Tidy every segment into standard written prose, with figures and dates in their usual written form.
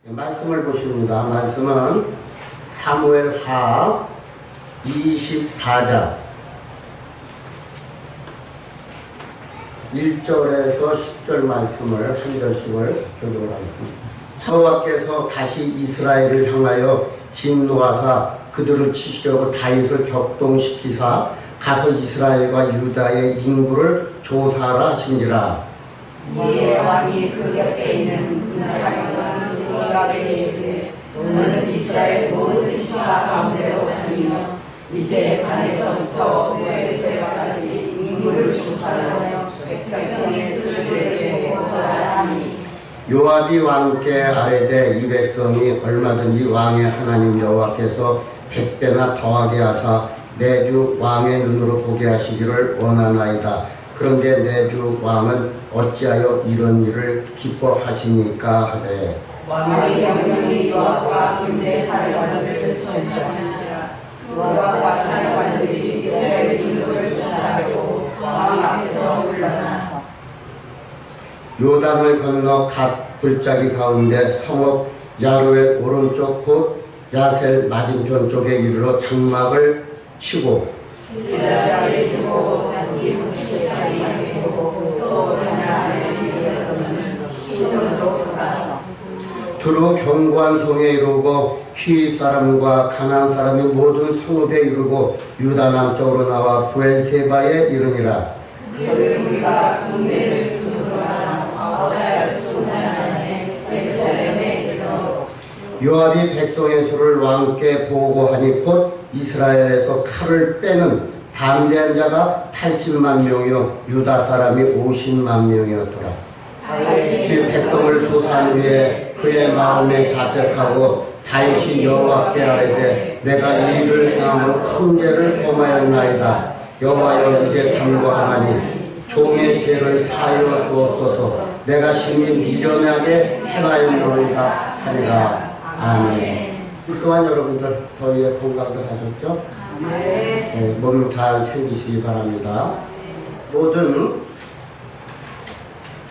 말씀을 보십니다. 말씀은 사무엘하 24장 1절에서 10절 말씀을 한 절씩을 교독을 하겠습니다. 여호와께서 다시 이스라엘을 향하여 진노하사 그들을 치시려고 다윗을 격동시키사 가서 이스라엘과 유다의 인구를 조사하라 하신지라. 이에 왕이 그 곁에 있는 군사령관 요압에게 이르되 너는 이스라엘 모든 지파 가운데로 다니며 이제 단에서부터 베르세바까지 인구를 조사하여 백성의 수를 내게 보고하라 하니 요압이 왕께 아뢰되 이 백성이 얼마든지 왕의 하나님 여호와께서 100배나 더하게 하사 내 주 왕의 눈으로 보게 하시기를 원하나이다. 그런데 내 주 왕은 어찌하여 이런 일을 기뻐하시니까 하되 왕의 명령이 요압과 군대 사령관들을 전청하니라. 요압과 사령관들이 이스라엘 인구를 조사하려고 왕 앞에서 물러나서 요단을 건너 갓 골짜기 가운데 성읍 야로엘 오른쪽 곧 야셀 맞은편 쪽에 이르러 장막을 치고 길라앗에 두고 단기 무시자리에 두고 또 하나의 일어서는 시돈으로 돌아서 두루 견고한 성에 이르고 휘 사람과 가나안 사람이 모든 성읍에 이르고 유다 남쪽으로 나와 브엘세바에 이르니라. 그를 우리가 군대를 두드러나 얻어야 할 수는 안에 예루살렘에 이르러 요압이 백성의 수를 왕께 보고하니 곧 이스라엘에서 칼을 빼는 담대한 자가 80만 명이요 유다 사람이 50만 명이었더라. 그 백성을 조사한 후에 그의 마음에 자책하고 다윗이 여호와께 아뢰되 내가 이 일을 행함으로 큰 죄를 범하였나이다. 여호와여 이제 간구하나니 종의 죄를 사하여 주옵소서. 내가 심히 미련하게 행하였나이다 하리라. 아멘. 또한 여러분들 더위에 건강들 하셨죠? 네, 몸 잘 챙기시기 바랍니다. 모든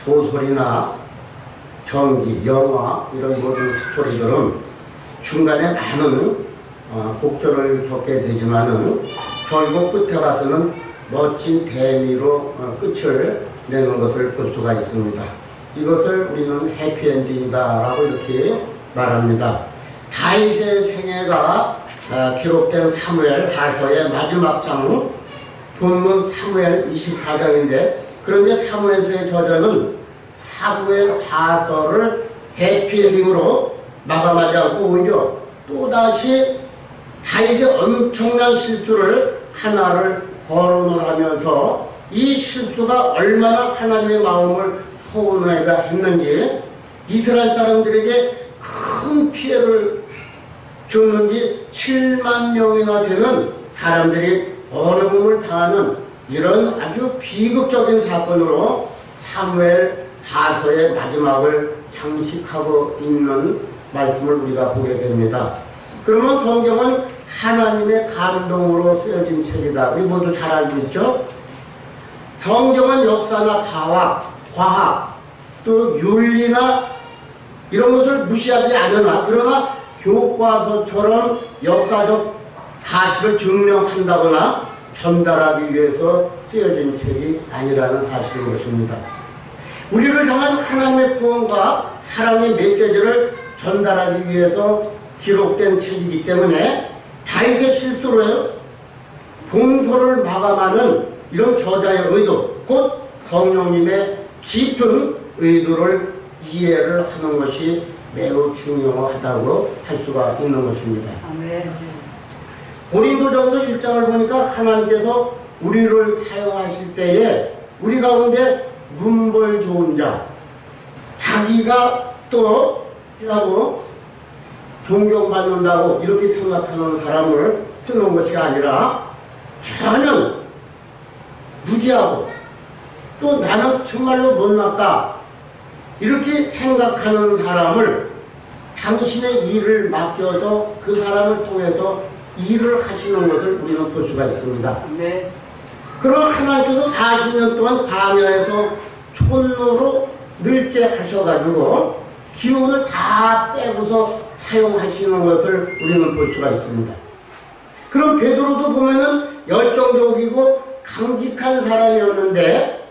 소설이나 전기, 영화 이런 모든 스토리들은 중간에 많은 곡절을 겪게 되지만은 결국 끝에 가서는 멋진 대미로 끝을 내는 것을 볼 수가 있습니다. 이것을 우리는 해피엔딩이다라고 이렇게 말합니다. 다윗의 생애가 기록된 사무엘 하서의 마지막 장 본문 사무엘 24장인데 그런데 사무엘서의 저자는 사무엘 하서를 해피엔딩으로 마감하지 않고 오히려 또다시 다윗의 엄청난 실수를 하나를 거론을 하면서 이 실수가 얼마나 하나님의 마음을 서운하게 했는지 이스라엘 사람들에게 큰 피해를 줬는지 7만 명이나 되는 사람들이 어려움을 당하는 이런 아주 비극적인 사건으로 사무엘 하서의 마지막을 장식하고 있는 말씀을 우리가 보게 됩니다. 그러면 성경은 하나님의 감동으로 쓰여진 책이다. 우리 모두 잘 알고 있죠? 성경은 역사나 과학 또 윤리나 이런 것을 무시하지 않으나 그러나 교과서처럼 역사적 사실을 증명한다거나 전달하기 위해서 쓰여진 책이 아니라는 사실인 것입니다. 우리를 향한 하나님의 구원과 사랑의 메시지를 전달하기 위해서 기록된 책이기 때문에 다윗의 실수로 본서를 마감하는 이런 저자의 의도, 곧 성령님의 깊은 의도를 이해를 하는 것이 매우 중요하다고 할 수가 있는 것입니다. 고린도전서 1장을 보니까 하나님께서 우리를 사용하실 때에 우리 가운데 문벌 좋은 자, 자기가 또 하고 존경받는다고 이렇게 생각하는 사람을 쓰는 것이 아니라 전혀 무지하고 또 나는 정말로 못났다 이렇게 생각하는 사람을 당신의 일을 맡겨서 그 사람을 통해서 일을 하시는 것을 우리는 볼 수가 있습니다. 네. 그럼 하나님께서 40년 동안 광야에서 촌노로 늙게 하셔가지고 기운을 다 빼고서 사용하시는 것을 우리는 볼 수가 있습니다. 그럼 베드로도 보면은 열정적이고 강직한 사람이었는데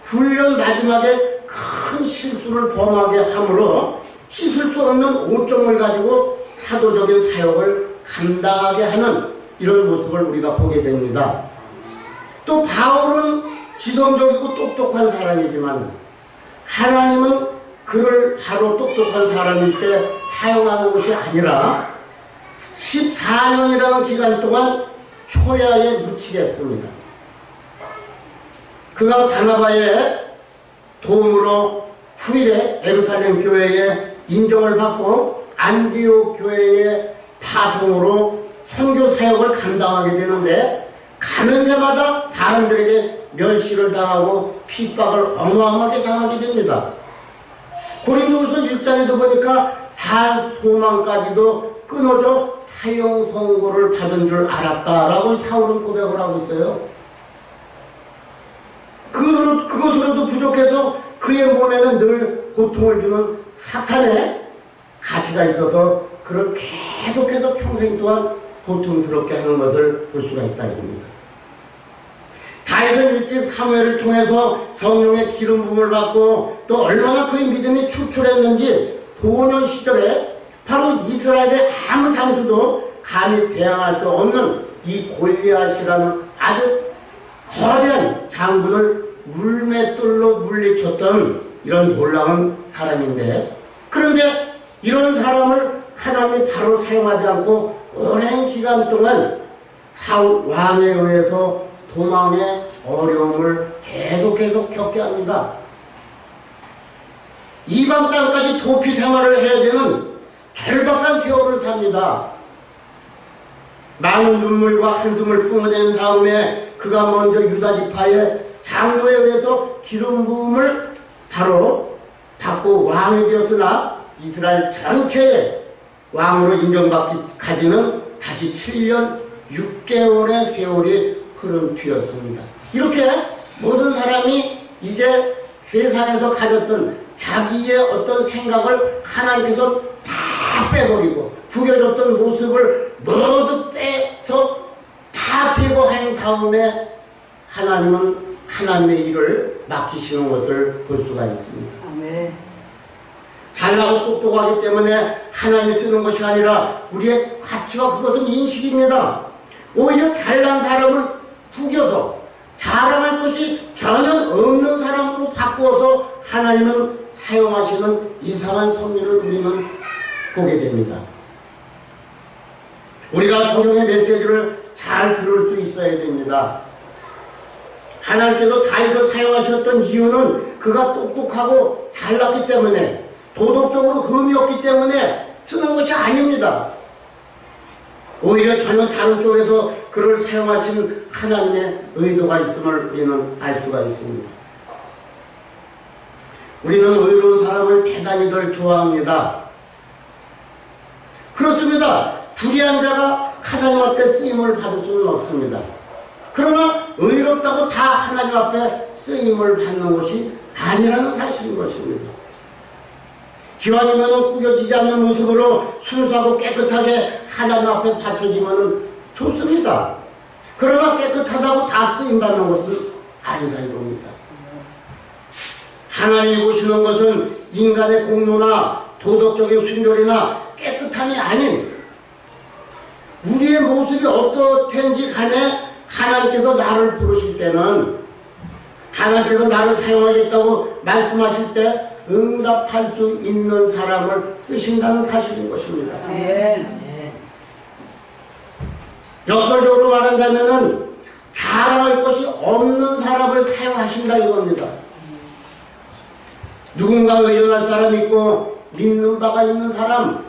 훈련 마지막에 큰 실수를 범하게 함으로 씻을 수 없는 오점을 가지고 사도적인 사역을 감당하게 하는 이런 모습을 우리가 보게 됩니다. 또 바울은 지성적이고 똑똑한 사람이지만 하나님은 그를 바로 똑똑한 사람일 때 사용하는 것이 아니라 14년이라는 기간 동안 초야에 묻히겠습니다. 그가 바나바의 도움으로 후일에 예루살렘 교회에 인정을 받고 안디옥 교회의 파송으로 선교 사역을 감당하게 되는데 가는 데마다 사람들에게 멸시를 당하고 핍박을 어마어마하게 당하게 됩니다. 고린도후서 1장에도 보니까 사소망까지도 끊어져 사형 선고를 받은 줄 알았다라고 사울은 고백을 하고 있어요. 그것으로도 부족해서 그의 몸에는 늘 고통을 주는 사탄의 가시가 있어서 그를 계속해서 평생 동안 고통스럽게 하는 것을 볼 수가 있다 이겁니다. 다윗은 일찍 사무엘을 통해서 성령의 기름 부음을 받고 또 얼마나 그의 믿음이 출출했는지 소년 시절에 바로 이스라엘의 아무 장수도 감히 대항할 수 없는 이 골리앗이라는 아주 거대한 장군을 물맷돌로 물리쳤던 이런 놀라운 사람인데, 그런데 이런 사람을 하나님이 바로 사용하지 않고 오랜 기간 동안 사울 왕에 의해서 도망의 어려움을 계속 겪게 합니다. 이방 땅까지 도피 생활을 해야 되는 절박한 세월을 삽니다. 많은 눈물과 한숨을 뿜어낸 다음에 그가 먼저 유다 지파의 장로에 의해서 기름 부음을 바로 받고 왕이 되었으나 이스라엘 전체의 왕으로 인정받기까지는 다시 7년 6개월의 세월이 흐른 뒤였습니다. 이렇게 모든 사람이 이제 세상에서 가졌던 자기의 어떤 생각을 하나님께서 다 빼버리고 구겨졌던 모습을 모두 빼서 다 제거한 다음에 하나님은 하나님의 일을 맡기시는 것을 볼 수가 있습니다. 아멘. 잘나고 똑똑하기 때문에 하나님이 쓰는 것이 아니라 우리의 가치와 그것은 인식입니다. 오히려 잘난 사람을 구겨서 자랑할 것이 전혀 없는 사람으로 바꾸어서 하나님은 사용하시는 이상한 섭리를 우리는 보게 됩니다. 우리가 성경의 메시지를 잘 들을 수 있어야 됩니다. 하나님께서 다윗을 사용하셨던 이유는 그가 똑똑하고 잘났기 때문에, 도덕적으로 흠이 없기 때문에 쓰는 것이 아닙니다. 오히려 전혀 다른 쪽에서 그를 사용하신 하나님의 의도가 있음을 우리는 알 수가 있습니다. 우리는 의로운 사람을 대단히들 좋아합니다. 그렇습니다. 불의한 자가 하나님 앞에 쓰임을 받을 수는 없습니다. 그러나 의롭다고 다 하나님 앞에 쓰임을 받는 것이 아니라는 사실인 것입니다. 기왕이면 구겨지지 않는 모습으로 순수하고 깨끗하게 하나님 앞에 바쳐지면 좋습니다. 그러나 깨끗하다고 다 쓰임받는 것은 아니다 이겁니다. 하나님이 보시는 것은 인간의 공로나 도덕적인 순결이나 깨끗함이 아닌 우리의 모습이 어떻든지 간에 하나님께서 나를 부르실 때는, 하나님께서 나를 사용하겠다고 말씀하실 때 응답할 수 있는 사람을 쓰신다는 사실인 것입니다. 역설적으로 말한다면 자랑할 것이 없는 사람을 사용하신다 이겁니다. 누군가 의존할 사람이 있고 믿는 바가 있는 사람,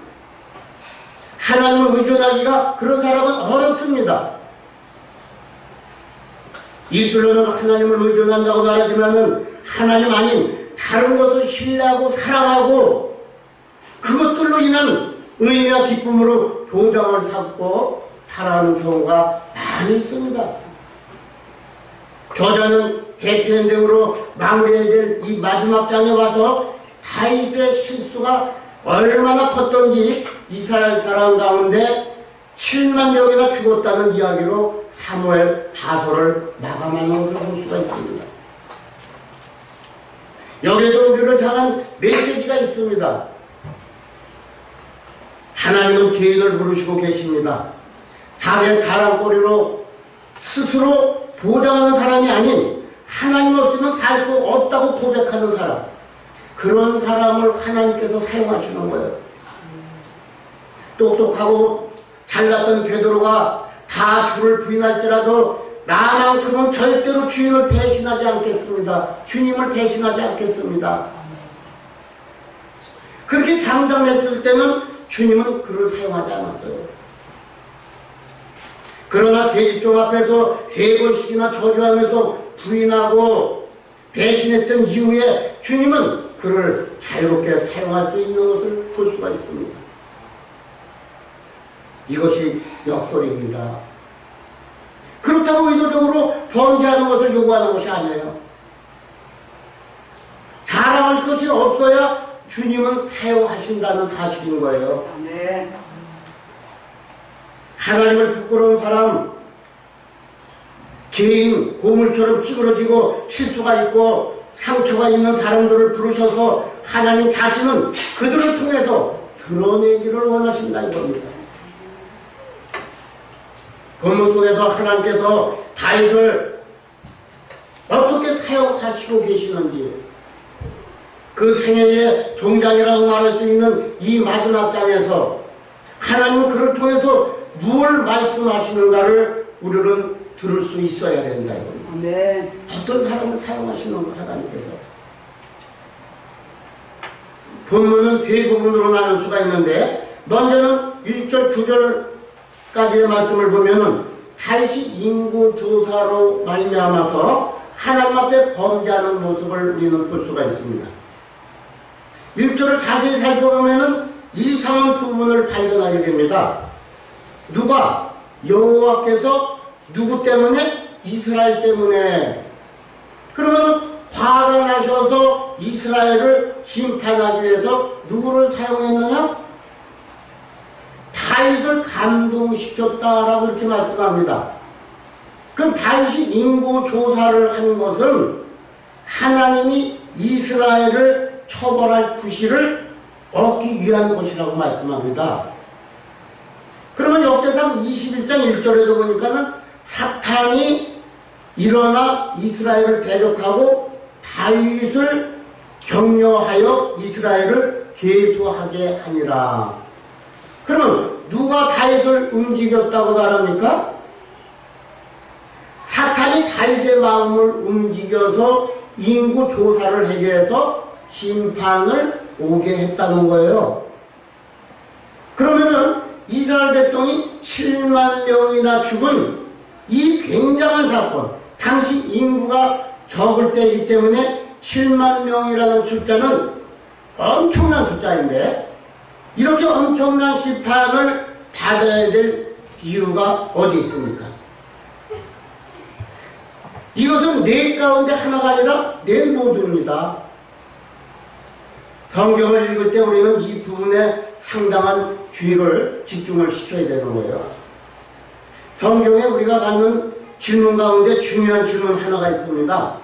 하나님을 의존하기가 그런 사람은 어렵습니다. 입술로는 하나님을 의존한다고 말하지만 하나님 아닌 다른 것을 신뢰하고 사랑하고 그것들로 인한 의미와 기쁨으로 교장을 삼고 살아가는 경우가 많이 있습니다. 저자는 해피엔딩으로 마무리해야 될 이 마지막 장에 와서 다윗의 실수가 얼마나 컸던지 이스라엘 사람 가운데 7만 명이나 죽었다는 이야기로 사무엘 하서를 마감하는 것을 볼 수가 있습니다. 여기서 우리를 향한 메시지가 있습니다. 하나님은 죄인을 부르시고 계십니다. 자기의 자랑거리로 스스로 보장하는 사람이 아닌 하나님 없이는 살 수 없다고 고백하는 사람, 그런 사람을 하나님께서 사용하시는 거예요. 똑똑하고 잘났던 베드로가 다 주를 부인할지라도 나만큼은 절대로 주님을 배신하지 않겠습니다. 주님을 배신하지 않겠습니다. 그렇게 장담했을 때는 주님은 그를 사용하지 않았어요. 그러나 계집종 앞에서 3번씩이나 저주하면서 부인하고 배신했던 이후에 주님은 그를 자유롭게 사용할 수 있는 것을 볼 수가 있습니다. 이것이 역설입니다. 그렇다고 의도적으로 범죄하는 것을 요구하는 것이 아니에요. 자랑할 것이 없어야 주님은 사용하신다는 사실인 거예요. 네. 하나님을 부끄러운 사람, 개인 고물처럼 찌그러지고 실수가 있고 상처가 있는 사람들을 부르셔서 하나님 자신은 그들을 통해서 드러내기를 원하신다는 겁니다. 본문 속에서 하나님께서 다윗을 어떻게 사용하시고 계시는지, 그 생애의 종장이라고 말할 수 있는 이 마지막 장에서 하나님은 그를 통해서 무엇을 말씀하시는가를 우리는 들을 수 있어야 된다 이겁니다. 네. 어떤 사람을 사용하시는가 하나님께서. 본문은 3부분으로 나눌 수가 있는데, 먼저는 1절 9절까지의 말씀을 보면은 다윗이 인구조사로 말미암아서 하나님 앞에 범죄하는 모습을 우리는 볼 수가 있습니다. 1절을 자세히 살펴보면은 이상한 부분을 발견하게 됩니다. 누가? 여호와께서 누구 때문에? 이스라엘 때문에. 그러면 화가 나셔서 이스라엘을 심판하기 위해서 누구를 사용했느냐? 다윗을 감동시켰다라고 이렇게 말씀합니다. 그럼 다윗이 인구조사를 한 것은 하나님이 이스라엘을 처벌할 구실을 얻기 위한 것이라고 말씀합니다. 그러면 역대상 21장 1절에도 보니까는 사탄이 일어나 이스라엘을 대적하고 다윗을 격려하여 이스라엘을 계수하게 하니라. 그러면 누가 다윗을 움직였다고 말합니까? 사탄이 다윗의 마음을 움직여서 인구 조사를 하게 해서 심판을 오게 했다는 거예요. 그러면은 이스라엘 백성이 7만 명이나 죽은 이 굉장한 사건, 당시 인구가 적을 때이기 때문에 7만 명이라는 숫자는 엄청난 숫자인데, 이렇게 엄청난 심판을 받아야 될 이유가 어디 있습니까? 이것은 네 가운데 하나가 아니라 네 모두입니다. 성경을 읽을 때 우리는 이 부분에 상당한 주의를 집중을 시켜야 되는 거예요. 성경에 우리가 갖는 질문 가운데 중요한 질문 하나가 있습니다.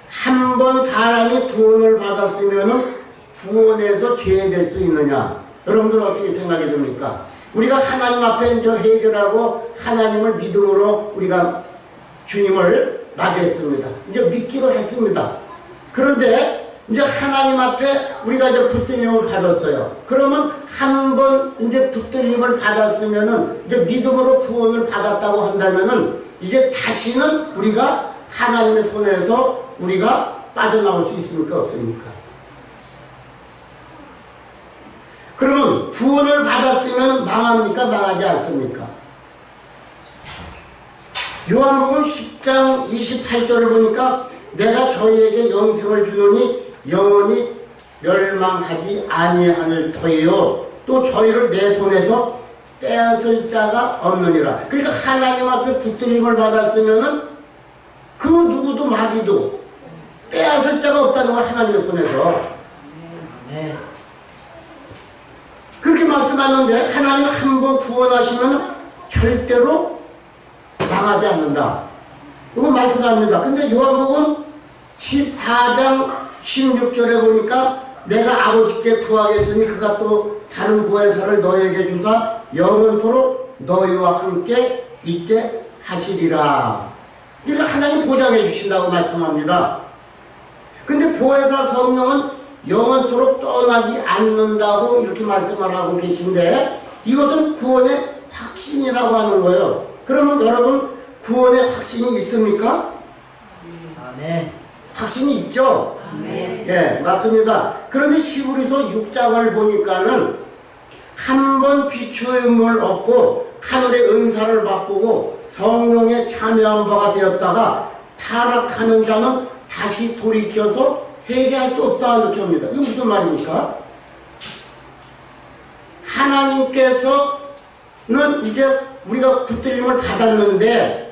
한 번 사람이 구원을 받았으면 구원에서 죄될 수 있느냐? 여러분들 어떻게 생각이 듭니까? 우리가 하나님 앞에 이제 해결하고 하나님을 믿음으로 우리가 주님을 맞이했습니다. 이제 믿기로 했습니다. 그런데 이제 하나님 앞에 우리가 이제 붙들림을 받았어요. 그러면 한 번 이제 붙들림을 받았으면은 이제 믿음으로 구원을 받았다고 한다면은 이제 다시는 우리가 하나님의 손에서 우리가 빠져나올 수 있습니까? 없습니까? 그러면 구원을 받았으면 망합니까? 망하지 않습니까? 요한복음 10장 28절을 보니까 내가 저희에게 영생을 주노니 영원히 멸망하지 아니하늘 터이요 또 저희를 내 손에서 떼앗을 자가 없느니라. 그러니까 하나님 앞에 붙들림을 받았으면은 그 누구도 마귀도 떼앗을 자가 없다는 거, 하나님의 손에서. 아멘. 그렇게 말씀하는데 하나님 한 번 구원하시면 절대로 망하지 않는다. 이거 말씀합니다. 근데 요한복음 14장 16절에 보니까 내가 아버지께 구하겠으니 그가 또 다른 보혜사를 너에게 주사 영원토록 너희와 함께 있게 하시리라. 이거 하나님 보장해 주신다고 말씀합니다. 근데 보혜사 성령은 영원토록 떠나지 않는다고 이렇게 말씀을 하고 계신데 이것은 구원의 확신이라고 하는 거예요. 그러면 여러분 구원의 확신이 있습니까? 아멘. 확신이 있죠? 아멘. 예, 맞습니다. 그런데 히브리서 6장을 보니까는 한 번 비추임을 얻고 하늘의 은사를 맛보고 성령에 참여한 바가 되었다가 타락하는 자는 다시 돌이켜서 회개할 수 없다 이렇게 합니다. 이게 무슨 말입니까? 하나님께서는 이제 우리가 붙들림을 받았는데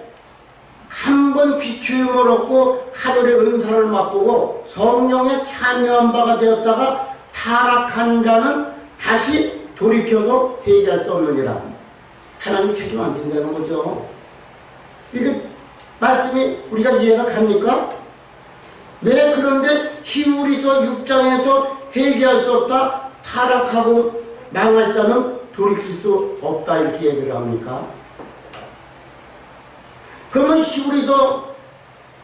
한 번 비추임을 얻고 하늘의 은사를 맛보고 성령에 참여한 바가 되었다가 타락한 자는 다시 돌이켜서 회개할 수 없느니라. 하나님 책임 안 진다는 거죠. 이게 말씀이 우리가 이해가 갑니까? 왜 그런데 히브리서 6장에서 회개할 수 없다, 타락하고 망할 자는 돌이킬 수 없다 이렇게 얘기를 합니까? 그러면 히브리서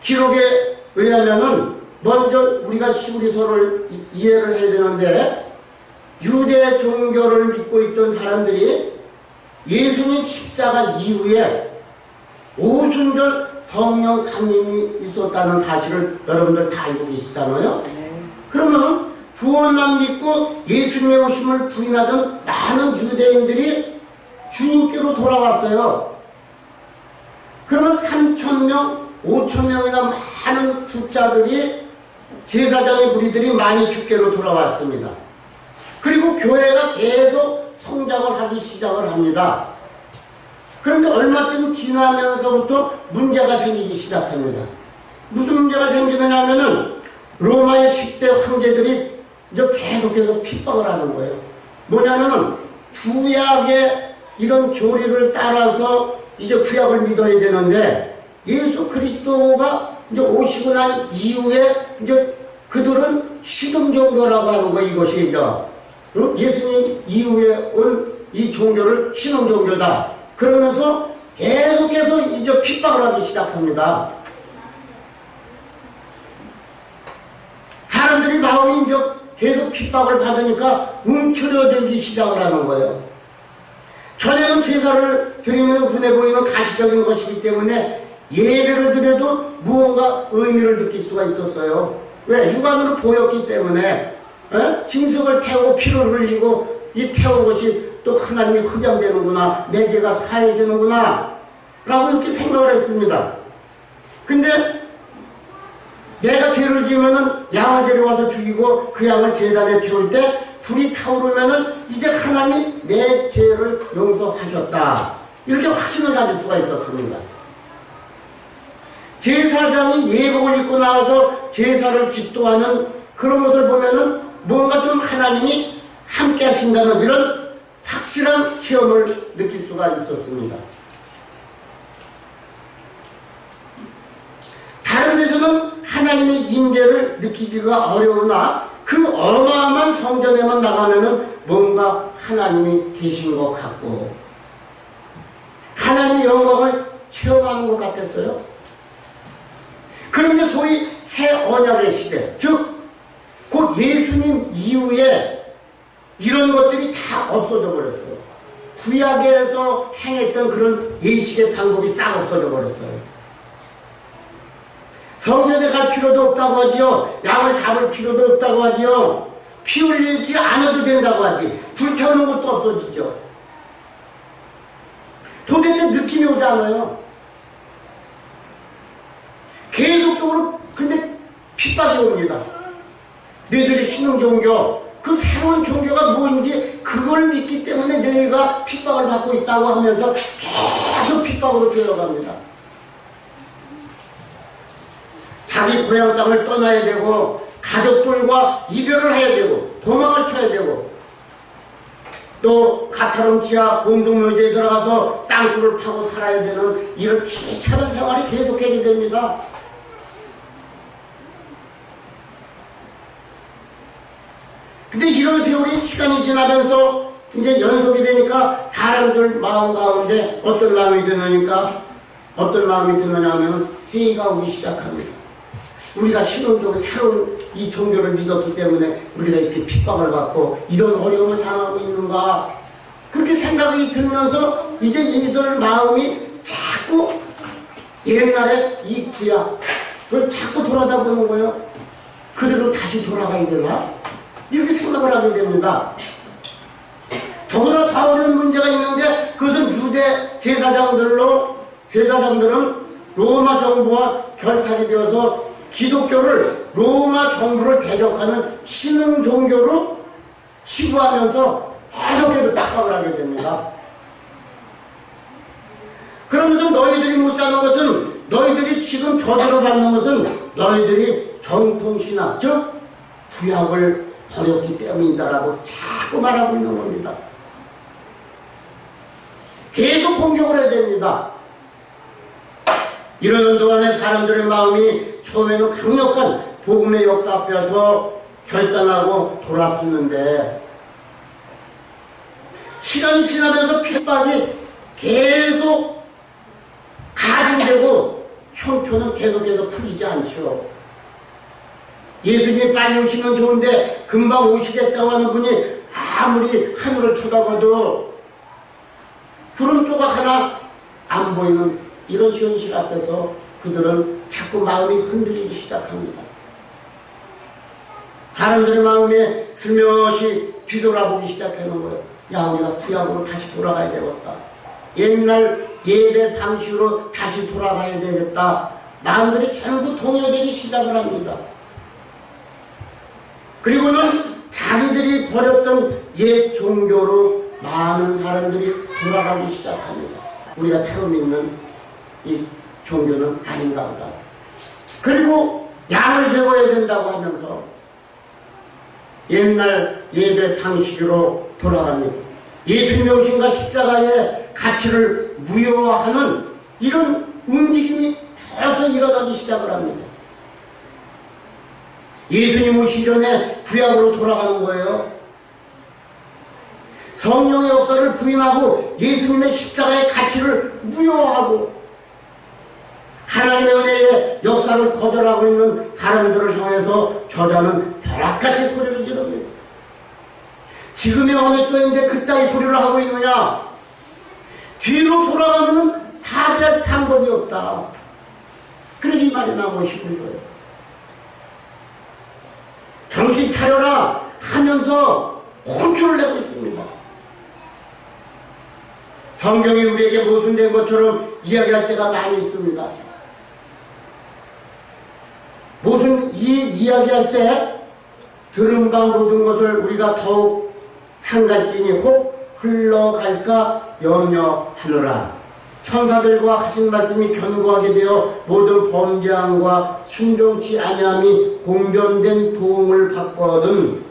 기록에 의하면은 먼저 우리가 히브리서를 이해를 해야 되는데 유대 종교를 믿고 있던 사람들이 예수님 십자가 이후에 오순절 성령 강림이 있었다는 사실을 여러분들 다 알고 계시잖아요. 그러면 구원만 믿고 예수님의 오심을 부인하던 많은 유대인들이 주님께로 돌아왔어요. 그러면 3,000명, 5,000명이나 많은 숫자들이 제사장의 무리들이 많이 주께로 돌아왔습니다. 그리고 교회가 계속 성장을 하기 시작을 합니다. 그런데 얼마쯤 지나면서부터 문제가 생기기 시작합니다. 무슨 문제가 생기느냐 하면은 로마의 10대 황제들이 이제 계속해서 핍박을 하는 거예요. 뭐냐면은 구약의 이런 교리를 따라서 이제 구약을 믿어야 되는데 예수 그리스도가 이제 오시고 난 이후에 이제 그들은 신흥 종교라고 하는 거 이것이 이제 예수님 이후에 온 이 종교를 신흥 종교다. 그러면서 계속해서 이제 핍박을 하기 시작합니다. 사람들이 마음이 이제 계속 핍박을 받으니까 움츠려들기 시작을 하는 거예요. 전에는 제사를 드리면 눈에 보이는 가시적인 것이기 때문에 예배를 드려도 무언가 의미를 느낄 수가 있었어요. 왜? 육안으로 보였기 때문에 짐승을 태우고 피를 흘리고 이 태운 것이 또 하나님이 흡양되는구나, 내 죄가 사해주는구나 라고 이렇게 생각을 했습니다. 근데 내가 죄를 지으면은 양을 데려와서 죽이고 그 양을 제단에 태울 때 불이 타오르면은 이제 하나님이 내 죄를 용서하셨다 이렇게 확신을 가질 수가 있었습니다. 제사장이 예복을 입고 나와서 제사를 집도하는 그런 것을 보면은 뭔가 좀 하나님이 함께 하신다는 이런 확실한 시험을 느낄 수가 있었습니다. 다른 데서는 하나님의 임재를 느끼기가 어려우나 그 어마어마한 성전에만 나가면은 뭔가 하나님이 계신 것 같고 하나님의 영광을 체험하는 것 같았어요. 그런데 소위 새 언약의 시대, 즉 곧 예수님 이후에 이런 것들이 다 없어져 버렸어요. 구약에서 행했던 그런 예식의 방법이 싹 없어져 버렸어요. 성전에 갈 필요도 없다고 하지요. 양을 잡을 필요도 없다고 하지요. 피 흘리지 않아도 된다고 하지. 불태우는 것도 없어지죠. 도대체 느낌이 오지 않아요. 계속적으로 근데 핍박이 옵니다. 너희들이 신흥 종교, 그 새로운 종교가 뭔지 그걸 믿기 때문에 너희가 핍박을 받고 있다고 하면서 계속 핍박으로 들어갑니다. 자기 고향 땅을 떠나야 되고 가족들과 이별을 해야 되고 도망을 쳐야 되고, 또 가타름 지하 공동묘지에 들어가서 땅굴을 파고 살아야 되는 이런 비참한 생활이 계속하게 됩니다. 근데 이런 세월이 시간이 지나면서 이제 연속이 되니까 사람들 마음 가운데 어떤 마음이 드느니까 어떤 마음이 드느냐 하면 회의가 오기 시작합니다. 우리가 신혼적으로 새로운 이 종교를 믿었기 때문에 우리가 이렇게 핍박을 받고 이런 어려움을 당하고 있는가, 그렇게 생각이 들면서 이제 이들 마음이 자꾸 옛날에 이 구약을 자꾸 돌아다 보는 거예요. 그대로 다시 돌아가야 되나? 이렇게 생각을 하게 됩니다. 더구나 더 어려운 문제가 있는데, 그것은 유대 제사장들은 로마 정부와 결탁이 되어서 기독교를 로마 정부를 대적하는 신흥 종교로 시구하면서 계속해서 핍박을 하게 됩니다. 그러면서 너희들이 못 사는 것은, 너희들이 지금 저주를 받는 것은 너희들이 전통신학, 즉 구약을 버렸기 때문이다라고 자꾸 말하고 있는 겁니다. 계속 공격을 해야 됩니다. 이러는 동안에 사람들의 마음이 처음에는 강력한 복음의 역사 앞에서 결단하고 돌아섰는데, 시간이 지나면서 핍박이 계속 가중되고 형편은 계속해서 풀리지 않죠. 예수님이 빨리 오시면 좋은데 금방 오시겠다고 하는 분이 아무리 하늘을 쳐다봐도 구름 조각 하나 안 보이는 이런 현실 앞에서 그들은 자꾸 마음이 흔들리기 시작합니다. 사람들의 마음에 슬며시 뒤돌아보기 시작하는 거예요. 야, 우리가 구약으로 다시 돌아가야 되겠다. 옛날 예배 방식으로 다시 돌아가야 되겠다. 마음들이 전부 동요되기 시작을 합니다. 그리고는 자기들이 버렸던 옛 종교로 많은 사람들이 돌아가기 시작합니다. 우리가 새로 믿는 이 종교는 아닌가 보다. 그리고 양을 세워야 된다고 하면서 옛날 예배 방식으로 돌아갑니다. 예수님의 오심과 십자가의 가치를 무효화하는 이런 움직임이 서서 일어나기 시작을 합니다. 예수님 오시기 전에 구약으로 돌아가는 거예요. 성령의 역사를 부인하고 예수님의 십자가의 가치를 무효화하고 하나님의 은혜의 역사를 거절하고 있는 사람들을 향해서 저자는 벼락같이 소리를 지릅니다. 지금의 어느 때인데 그따위 소리를 하고 있느냐? 뒤로 돌아가면 사죄할 방법이 없다. 그래서 이 말이 나오고 싶어요. 정신 차려라 하면서 혼쭐을 내고 있습니다. 성경이 우리에게 모순된 것처럼 이야기할 때가 많이 있습니다. 무슨 이야기할 때 들은 바 모든 것을 우리가 더욱 상간찐이 혹 흘러갈까 염려하노라. 천사들과 하신 말씀이 견고하게 되어 모든 범죄함과 순종치 아니함이 공변된 도움을 받거든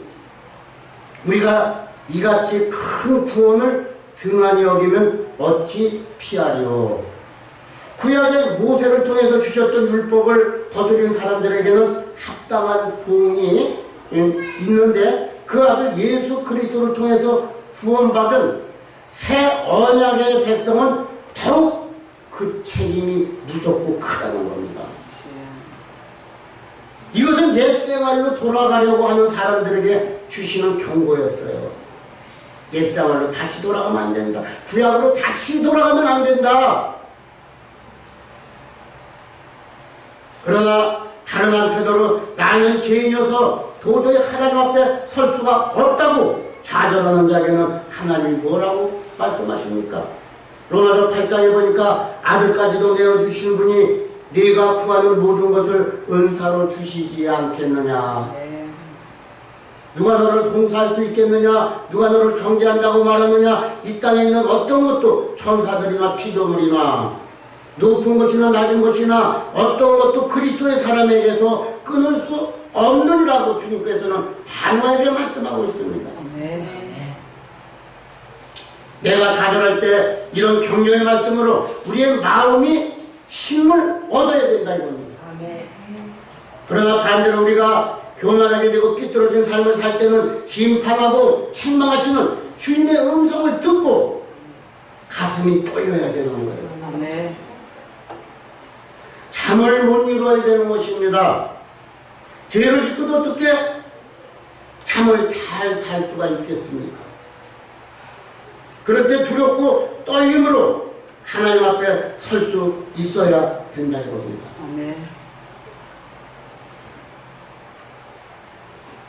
우리가 이같이 큰 구원을 등한히 여기면 어찌 피하리요. 구약의 모세를 통해서 주셨던 율법을 거스린 사람들에게는 합당한 보응이 있는데 그 아들 예수 그리스도를 통해서 구원받은 새 언약의 백성은 더욱 그 책임이 무섭고 크다는 겁니다. 이것은 옛생활로 돌아가려고 하는 사람들에게 주시는 경고였어요. 옛생활로 다시 돌아가면 안 된다. 구약으로 다시 돌아가면 안 된다. 그러나 다른 한편으로 나는 죄인이어서 도저히 하나님 앞에 설 수가 없다고 좌절하는 자에게는 하나님이 뭐라고 말씀하십니까? 로마서 8장에 보니까 아들까지도 내어주신 분이 네가 구하는 모든 것을 은사로 주시지 않겠느냐. 누가 너를 송사할 수 있겠느냐. 누가 너를 정죄한다고 말하느냐. 이 땅에 있는 어떤 것도 천사들이나 피조물이나 높은 것이나 낮은 것이나 어떤 것도 그리스도의 사람에게서 끊을 수 없느니라고 주님께서는 단호하게 말씀하고 있습니다. 아멘. 내가 좌절할 때 이런 경경의 말씀으로 우리의 마음이 힘을 얻어야 된다 이겁니다. 아멘. 그러나 반대로 우리가 교만하게 되고 삐뚤어진 삶을 살 때는 심판하고 책망하시는 주님의 음성을 듣고 가슴이 떨려야 되는 거예요. 아멘. 잠을 못 이루어야 되는 것입니다. 죄를 짓고도 어떻게 잠을 잘 잘 수가 있겠습니까? 그럴 때 두렵고 떨림으로 하나님 앞에 설 수 있어야 된다 이겁니다. 아멘.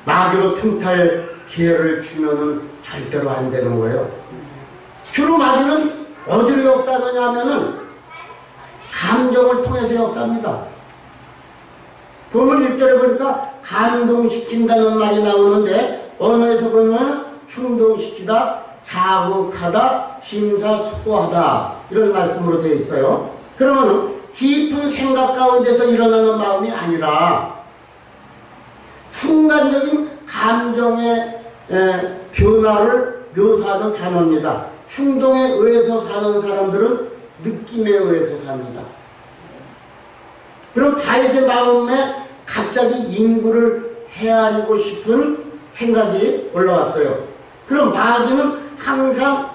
마귀로 틈탈 기회를 주면은 절대로 안 되는 거예요. 주로 마귀는 어디로 역사하느냐 하면은 감정을 통해서 역사합니다. 본문 1절에 보니까 감동시킨다는 말이 나오는데 언어에서 보면 충동시키다, 자극하다, 심사숙고하다 이런 말씀으로 되어 있어요. 그러면 깊은 생각 가운데서 일어나는 마음이 아니라 순간적인 감정의 변화를 묘사하는 단어입니다. 충동에 의해서 사는 사람들은 느낌에 의해서 삽니다. 그럼 다윗의 마음에 갑자기 인구를 헤아리고 싶은 생각이 올라왔어요. 그럼 마귀는 항상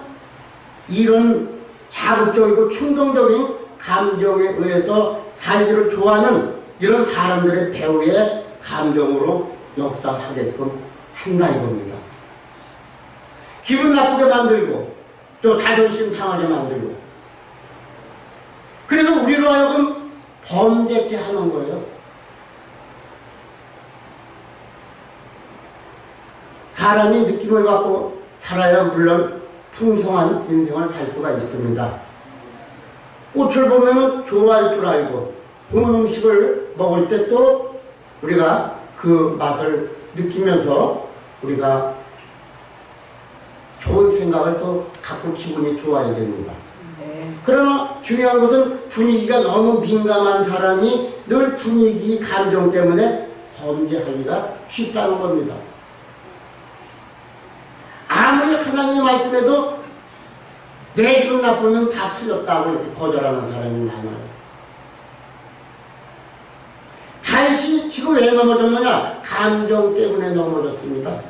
이런 자극적이고 충동적인 감정에 의해서 살기를 좋아하는 이런 사람들의 배후의 감정으로 역사하게끔 한다 이겁니다. 기분 나쁘게 만들고 또 자존심 상하게 만들고 그래서 우리로 하여금 범죄케 하는 거예요. 사람이 느낌을 갖고 살아야 물론 풍성한 인생을 살 수가 있습니다. 꽃을 보면 좋아할 줄 알고 좋은 음식을 먹을 때 또 우리가 그 맛을 느끼면서 우리가 좋은 생각을 또 갖고 기분이 좋아야 됩니다. 그러나 중요한 것은 분위기가 너무 민감한 사람이 늘 분위기 감정 때문에 범죄하기가 쉽다는 겁니다. 아무리 하나님 말씀해도 내 기분 나쁘면 다 틀렸다고 이렇게 거절하는 사람이 많아요. 다윗이 지금 왜 넘어졌느냐? 감정 때문에 넘어졌습니다.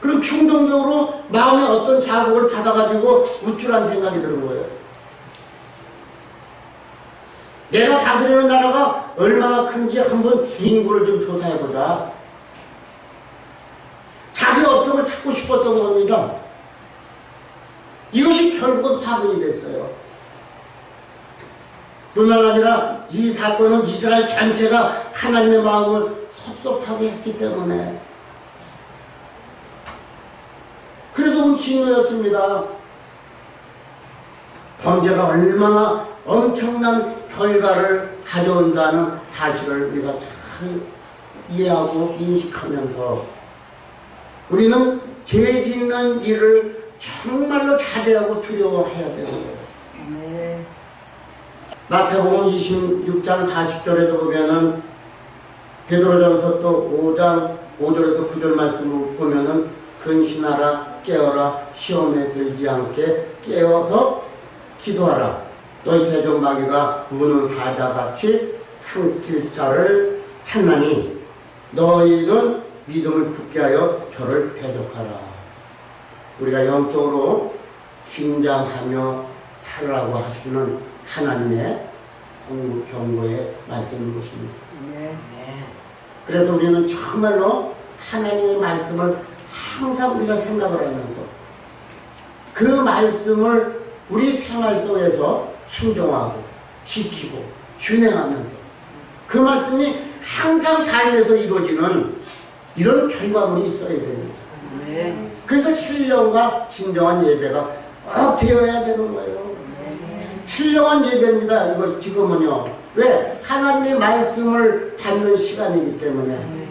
그럼 충동적으로 마음에 어떤 자극을 받아가지고 우쭐한 생각이 드는 거예요. 내가 다스리는 나라가 얼마나 큰지 한번 인구를 좀 조사해보자. 자기 업적을 찾고 싶었던 겁니다. 이것이 결국은 파근이 됐어요. 뿐만 아니라 이 사건은 이스라엘 전체가 하나님의 마음을 섭섭하게 했기 때문에 그래서 온 징후였습니다. 범죄가 얼마나 엄청난 결과를 가져온다는 사실을 우리가 잘 이해하고 인식하면서 우리는 죄 짓는 일을 정말로 자제하고 두려워해야 되는 거예요. 네. 마태복음 26장 40절에도 보면은 베드로전서 또 5장 5절에서 9절 말씀을 보면은 근신하라 깨어라 시험에 들지 않게 깨어서 기도하라 너희 대적 마귀가 무는 사자같이 삼킬 자를 찾나니 너희는 믿음을 굳게 하여 저를 대적하라. 우리가 영적으로 긴장하며 살라고 하시는 하나님의 공부 경고의 말씀인 것입니다. 네. 그래서 우리는 정말로 하나님의 말씀을 항상 우리가 생각을 하면서 그 말씀을 우리 생활 속에서 순종하고 지키고 준행하면서 그 말씀이 항상 삶에서 이루어지는 이런 결과물이 있어야 됩니다. 네. 그래서 신령과 진정한 예배가 꼭 되어야 되는 거예요. 신령한 예배입니다. 이거 지금은요. 왜? 하나님의 말씀을 받는 시간이기 때문에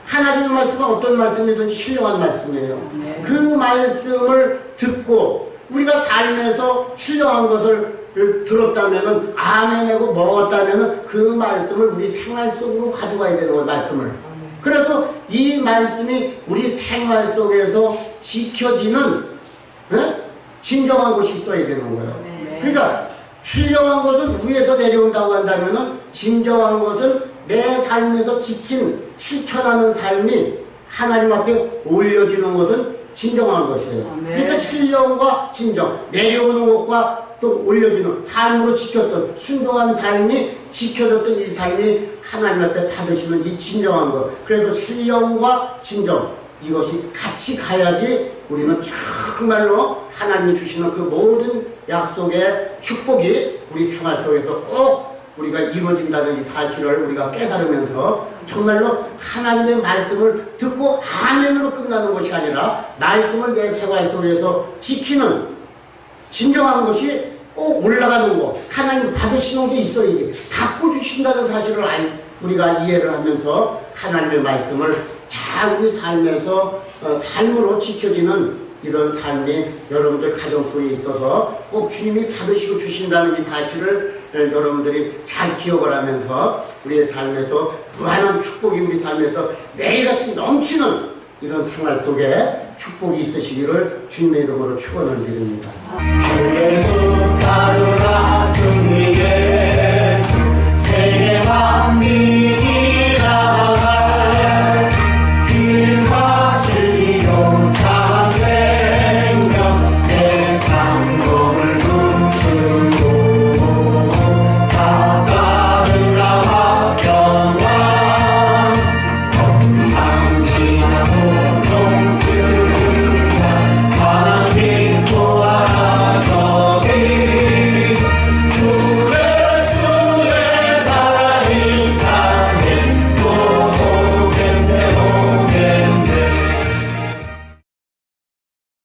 하나님의 말씀은 어떤 말씀이든지 신령한 말씀이에요. 그 말씀을 듣고 우리가 삶에서 신령한 것을 들었다면은 아멘하고 먹었다면은 그 말씀을 우리 생활 속으로 가져가야 되는 거예요. 말씀을. 그래서 이 말씀이 우리 생활 속에서 지켜지는 진정한 것이 있어야 되는 거예요. 그러니까 신령한 것은 위에서 내려온다고 한다면은 진정한 것은 내 삶에서 지킨 실천하는 삶이 하나님 앞에 올려지는 것은 진정한 것이에요. 그러니까 신령과 진정, 내려오는 것과 또 올려주는 삶으로 지켰던 순종한 삶이 지켜졌던 이 삶이 하나님 앞에 받으시는 이 진정한 것. 그래서 신령과 진정, 이것이 같이 가야지 우리는 정말로 하나님이 주시는 그 모든 약속의 축복이 우리 생활 속에서 꼭 우리가 이루어진다는 이 사실을 우리가 깨달으면서 정말로 하나님의 말씀을 듣고 아멘으로 끝나는 것이 아니라 말씀을 내 생활 속에서 지키는 진정한 것이 꼭 올라가는 것, 하나님 받으시는 게 있어야 돼. 갖고 주신다는 사실을 우리가 이해를 하면서 하나님의 말씀을 잘 우리 삶에서 삶으로 지켜지는 이런 삶이 여러분들 가정 속에 있어서 꼭 주님이 받으시고 주신다는 이 사실을 여러분들이 잘 기억을 하면서 우리의 삶에서 무한한 축복이 우리 삶에서 매일같이 넘치는 이런 생활 속에 축복이 있으시기를 주님의 이름으로 축원을 드립니다. 주께서 가로라 승리에